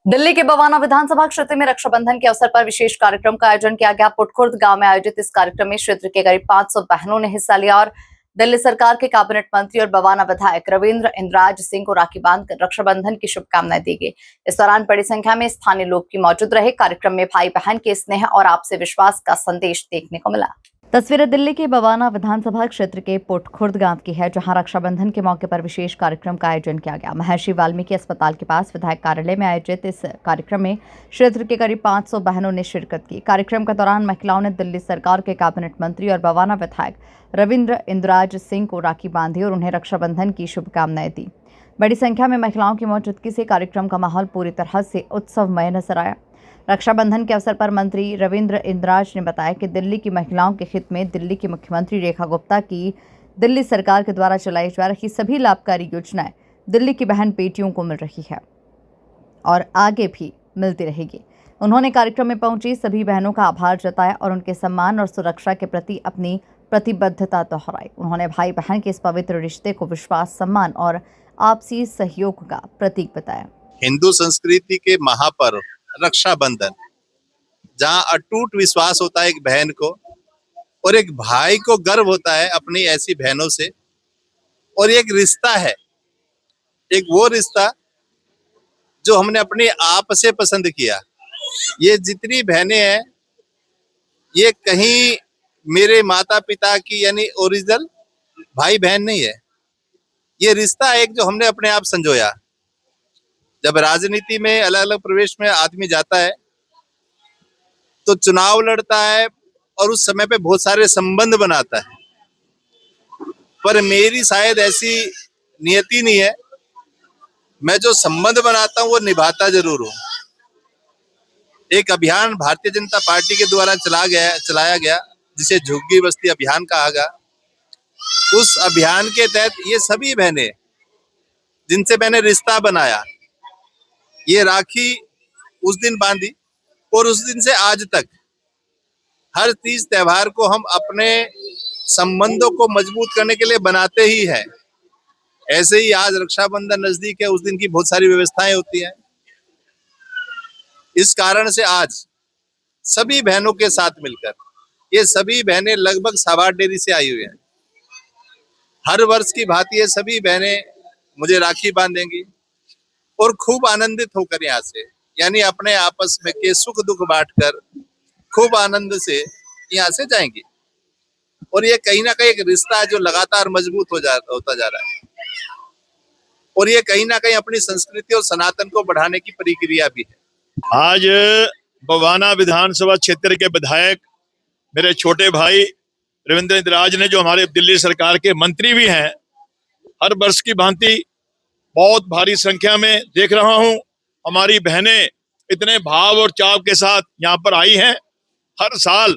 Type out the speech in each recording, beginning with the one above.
दिल्ली के बवाना विधानसभा क्षेत्र में रक्षाबंधन के अवसर पर विशेष कार्यक्रम का आयोजन किया गया। पुटखुर्द गांव में आयोजित इस कार्यक्रम में क्षेत्र के करीब 500 बहनों ने हिस्सा लिया और दिल्ली सरकार के कैबिनेट मंत्री और बवाना विधायक रविंद्र इंद्राज सिंह को राखी बांधकर रक्षाबंधन की शुभकामनाएं दी गई। इस दौरान बड़ी संख्या में स्थानीय लोग भी मौजूद रहे। कार्यक्रम में भाई बहन के स्नेह और आपसी विश्वास का संदेश देखने को मिला। तस्वीरें दिल्ली के बवाना विधानसभा क्षेत्र के पुटखुर्द गांव की है, जहां रक्षाबंधन के मौके पर विशेष कार्यक्रम का आयोजन किया गया। महर्षि वाल्मीकि अस्पताल के पास विधायक कार्यालय में आयोजित इस कार्यक्रम में क्षेत्र के करीब 500 बहनों ने शिरकत की। कार्यक्रम के दौरान महिलाओं ने दिल्ली सरकार के कैबिनेट मंत्री और बवाना विधायक रविंद्र इंद्राज सिंह को राखी बांधी और उन्हें रक्षाबंधन की शुभकामनाएं दी। बड़ी संख्या में महिलाओं की मौजूदगी से कार्यक्रम का माहौल पूरी तरह से उत्सवमय नजर आया। रक्षाबंधन के अवसर पर मंत्री रविंद्र इंद्राज ने बताया कि दिल्ली की महिलाओं के हित में दिल्ली की मुख्यमंत्री रेखा गुप्ता की दिल्ली सरकार के द्वारा चलाई जा रही सभी लाभकारी योजनाएं दिल्ली की बहन बेटियों को मिल रही है और आगे भी मिलती रहेगी। उन्होंने कार्यक्रम में पहुंची सभी बहनों का आभार जताया और उनके सम्मान और सुरक्षा के प्रति अपनी प्रतिबद्धता दोहराई। उन्होंने भाई बहन के इस पवित्र रिश्ते को विश्वास, सम्मान और आपसी सहयोग का प्रतीक बताया। हिंदू संस्कृति के महापर्व रक्षाबंधन, जहाँ अटूट विश्वास होता है एक बहन को और एक भाई को गर्व होता है अपनी ऐसी बहनों से, और एक रिश्ता है, एक वो रिश्ता जो हमने अपने आप से पसंद किया। ये जितनी बहनें हैं ये कहीं मेरे माता पिता की यानी ओरिजिनल भाई बहन नहीं है। ये रिश्ता एक जो हमने अपने आप संजोया। जब राजनीति में अलग अलग प्रवेश में आदमी जाता है तो चुनाव लड़ता है और उस समय पे बहुत सारे संबंध बनाता है, पर मेरी शायद ऐसी नियति नहीं है। मैं जो संबंध बनाता हूँ वो निभाता जरूर हूँ। एक अभियान भारतीय जनता पार्टी के द्वारा चलाया गया जिसे झुग्गी बस्ती अभियान कहा गया। उस अभियान के तहत ये सभी बहनें जिनसे मैंने रिश्ता बनाया, ये राखी उस दिन बांधी और उस दिन से आज तक हर तीज त्योहार को हम अपने संबंधों को मजबूत करने के लिए बनाते ही हैं। ऐसे ही आज रक्षाबंधन नजदीक है, उस दिन की बहुत सारी व्यवस्थाएं होती हैं। इस कारण से आज सभी बहनों के साथ मिलकर ये सभी बहनें लगभग सवा डेरी से आई हुई हैं। हर वर्ष की भांति ये सभी बहनें मुझे राखी बांधेंगी और खूब आनंदित होकर यहाँ से, यानी अपने आपस में के सुख दुख बांटकर खूब आनंद से यहाँ से जाएंगी। और ये कहीं ना कहीं एक रिश्ता है जो लगातार मजबूत होता जा रहा है, और ये कहीं ना कहीं अपनी संस्कृति और सनातन को बढ़ाने की प्रक्रिया भी है। आज बवाना विधानसभा क्षेत्र के विधायक मेरे छोटे भाई रविंद्र इंद्राज ने, जो हमारे दिल्ली सरकार के मंत्री भी हैं, हर वर्ष की भांति बहुत भारी संख्या में देख रहा हूं हमारी बहनें इतने भाव और चाव के साथ यहाँ पर आई हैं। हर साल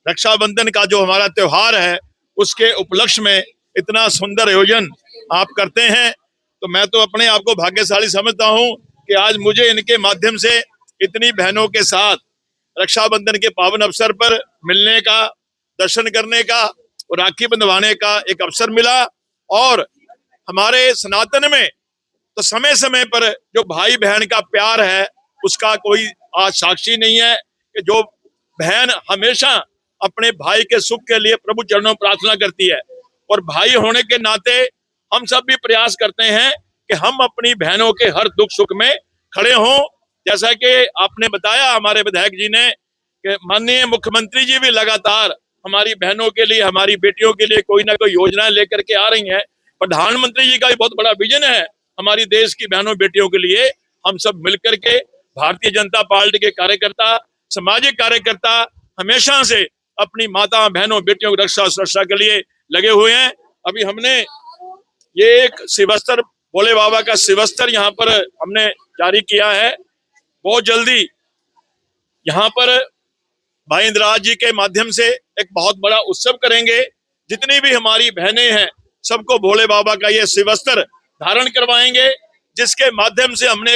रक्षाबंधन का जो हमारा त्योहार है उसके उपलक्ष्य में इतना सुंदर आयोजन आप करते हैं, तो मैं तो अपने आप को भाग्यशाली समझता हूं कि आज मुझे इनके माध्यम से इतनी बहनों के साथ रक्षाबंधन के पावन अवसर पर मिलने का, दर्शन करने का और राखी बंधवाने का एक अवसर मिला। और हमारे सनातन में तो समय समय पर जो भाई बहन का प्यार है उसका कोई आज साक्षी नहीं है कि जो बहन हमेशा अपने भाई के सुख के लिए प्रभु चरणों में प्रार्थना करती है। और भाई होने के नाते हम सब भी प्रयास करते हैं कि हम अपनी बहनों के हर दुख सुख में खड़े हों। जैसा कि आपने बताया हमारे विधायक जी ने कि माननीय मुख्यमंत्री जी भी लगातार हमारी बहनों के लिए, हमारी बेटियों के लिए कोई ना कोई योजनाएं लेकर के आ रही हैं। प्रधानमंत्री जी का भी बहुत बड़ा विजन है हमारी देश की बहनों बेटियों के लिए। हम सब मिलकर के भारतीय जनता पार्टी के कार्यकर्ता, सामाजिक कार्यकर्ता हमेशा से अपनी माता बहनों बेटियों की रक्षा सुरक्षा के लिए लगे हुए हैं। अभी हमने ये एक शिवस्त्र, भोले बाबा का शिवस्त्र यहाँ पर हमने जारी किया है। बहुत जल्दी यहाँ पर भाई इंद्राज जी के माध्यम से एक बहुत बड़ा उत्सव करेंगे। जितनी भी हमारी बहनें हैं सबको भोले बाबा का ये शिवस्त्र धारण करवाएंगे, जिसके माध्यम से हमने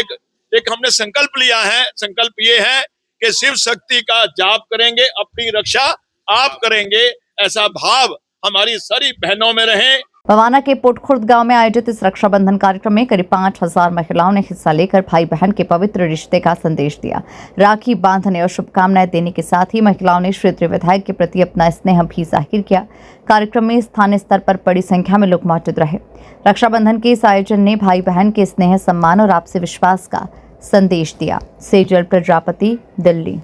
एक हमने संकल्प लिया है। संकल्प ये है कि शिव शक्ति का जाप करेंगे, अपनी रक्षा आप करेंगे। ऐसा भाव हमारी सारी बहनों में रहे। बवाना के पोटखुर्द गांव में आयोजित इस रक्षाबंधन कार्यक्रम में करीब 5,000 महिलाओं ने हिस्सा लेकर भाई बहन के पवित्र रिश्ते का संदेश दिया। राखी बांधने और शुभकामनाएं देने के साथ ही महिलाओं ने क्षेत्रीय विधायक के प्रति अपना स्नेह भी जाहिर किया। कार्यक्रम में स्थानीय स्तर पर बड़ी संख्या में लोग मौजूद रहे। रक्षाबंधन के इस आयोजन ने भाई बहन के स्नेह, सम्मान और आपसी विश्वास का संदेश दिया। सेजल प्रजापति, दिल्ली।